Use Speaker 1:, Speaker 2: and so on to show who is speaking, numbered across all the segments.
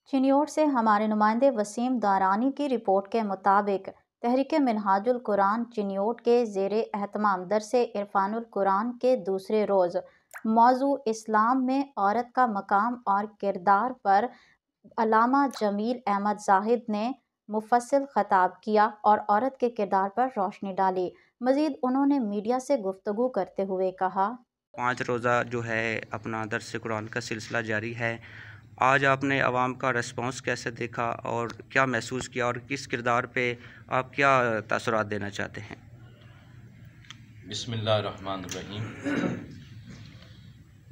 Speaker 1: چنیوٹ سے ہمارے نمائندے وسیم دارانی کی رپورٹ کے مطابق تحریک منہاج القرآن چنیوٹ کے زیر اہتمام درس عرفان القرآن کے دوسرے روز موضوع اسلام میں عورت کا مقام اور کردار پر علامہ جمیل احمد زاہد نے مفصل خطاب کیا اور عورت کے کردار پر روشنی ڈالی۔ مزید انہوں نے میڈیا سے گفتگو کرتے ہوئے کہا،
Speaker 2: 5 روزہ جو ہے اپنا درس قرآن کا سلسلہ جاری ہے۔ آج آپ نے عوام کا ریسپانس کیسے دیکھا اور کیا محسوس کیا اور کس کردار پہ آپ کیا تاثرات دینا چاہتے ہیں؟
Speaker 3: بسم اللہ الرحمن الرحیم۔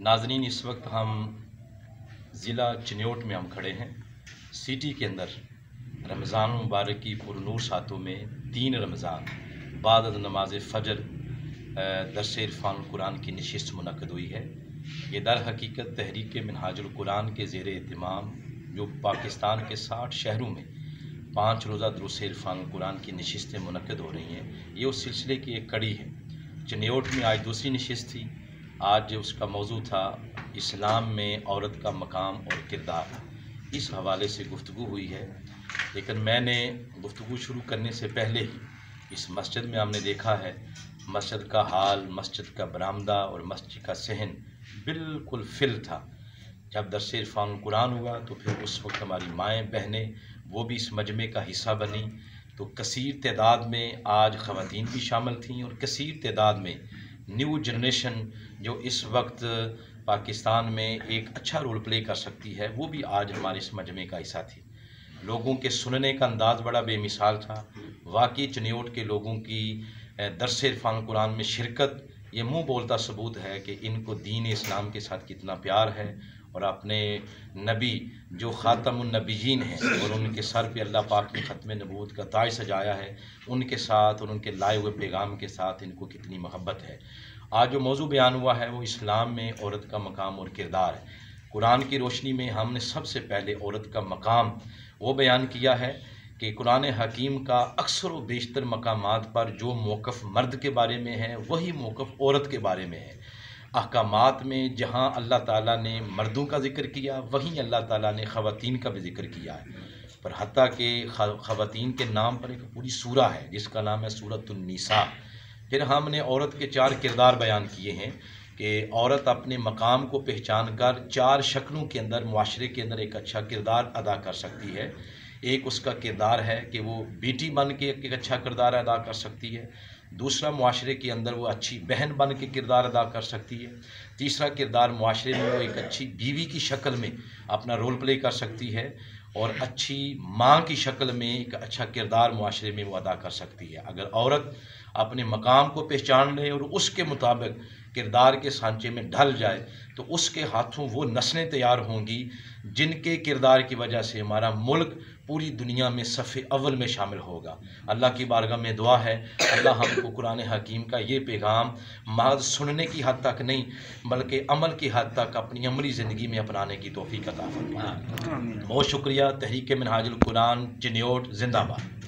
Speaker 3: ناظرین، اس وقت ہم ضلع چنیوٹ میں ہم کھڑے ہیں۔ سٹی کے اندر رمضان مبارک کی پرنور ساتوں میں 3 رمضان بعد از نماز فجر درس عرفان القرآن کی نشست منعقد ہوئی ہے۔ یہ در حقیقت تحریک منہاج القرآن کے زیر اہتمام جو پاکستان کے 60 شہروں میں 5 روزہ دروس عرفان القرآن کی نشستیں منعقد ہو رہی ہیں، یہ اس سلسلے کی ایک کڑی ہے۔ چنیوٹ میں آج دوسری نشست تھی۔ آج اس کا موضوع تھا اسلام میں عورت کا مقام اور کردار۔ اس حوالے سے گفتگو ہوئی ہے، لیکن میں نے گفتگو شروع کرنے سے پہلے ہی اس مسجد میں ہم نے دیکھا ہے، مسجد کا حال، مسجد کا برآمدہ اور مسجد کا صحن بالکل فل تھا۔ جب درس عرفان القرآن ہوا تو پھر اس وقت ہماری مائیں بہنیں وہ بھی اس مجمع کا حصہ بنی، تو کثیر تعداد میں آج خواتین بھی شامل تھیں اور کثیر تعداد میں نیو جنریشن جو اس وقت پاکستان میں ایک اچھا رول پلے کر سکتی ہے، وہ بھی آج ہمارے اس مجمع کا حصہ تھی۔ لوگوں کے سننے کا انداز بڑا بے مثال تھا۔ واقعی چنیوٹ کے لوگوں کی درس عرفان القرآن میں شرکت یہ منہ بولتا ثبوت ہے کہ ان کو دین اسلام کے ساتھ کتنا پیار ہے، اور اپنے نبی جو خاتم النبیین ہیں اور ان کے سر پہ اللہ پاک نے ختم نبوت کا تاج سجایا ہے، ان کے ساتھ اور ان کے لائے ہوئے پیغام کے ساتھ ان کو کتنی محبت ہے۔ آج جو موضوع بیان ہوا ہے وہ اسلام میں عورت کا مقام اور کردار ہے۔ قرآن کی روشنی میں ہم نے سب سے پہلے عورت کا مقام وہ بیان کیا ہے کہ قرآن حکیم کا اکثر و بیشتر مقامات پر جو موقف مرد کے بارے میں ہے وہی موقف عورت کے بارے میں ہے۔ احکامات میں جہاں اللہ تعالیٰ نے مردوں کا ذکر کیا وہیں اللہ تعالیٰ نے خواتین کا بھی ذکر کیا ہے، پر حتیٰ کہ خواتین کے نام پر ایک پوری سورہ ہے جس کا نام ہے سورۃ النساء۔ پھر ہم نے عورت کے 4 کردار بیان کیے ہیں کہ عورت اپنے مقام کو پہچان کر 4 شکلوں کے اندر معاشرے کے اندر ایک اچھا کردار ادا کر سکتی ہے۔ ایک اس کا کردار ہے کہ وہ بیٹی بن کے ایک اچھا کردار ادا کر سکتی ہے۔ دوسرا، معاشرے کے اندر وہ اچھی بہن بن کے کردار ادا کر سکتی ہے۔ تیسرا کردار، معاشرے میں وہ ایک اچھی بیوی کی شکل میں اپنا رول پلے کر سکتی ہے، اور اچھی ماں کی شکل میں ایک اچھا کردار معاشرے میں وہ ادا کر سکتی ہے۔ اگر عورت اپنے مقام کو پہچان لے اور اس کے مطابق کردار کے سانچے میں ڈھل جائے تو اس کے ہاتھوں وہ نسلیں تیار ہوں گی جن کے کردار کی وجہ سے ہمارا ملک پوری دنیا میں صف اول میں شامل ہوگا۔ اللہ کی بارگاہ میں دعا ہے اللہ ہم کو قرآن حکیم کا یہ پیغام محض سننے کی حد تک نہیں بلکہ عمل کی حد تک اپنی عملی زندگی میں اپنانے کی توفیق عطا فرمائے۔ بہت شکریہ۔ تحریک منہاج القرآن چنیوٹ زندہ باد۔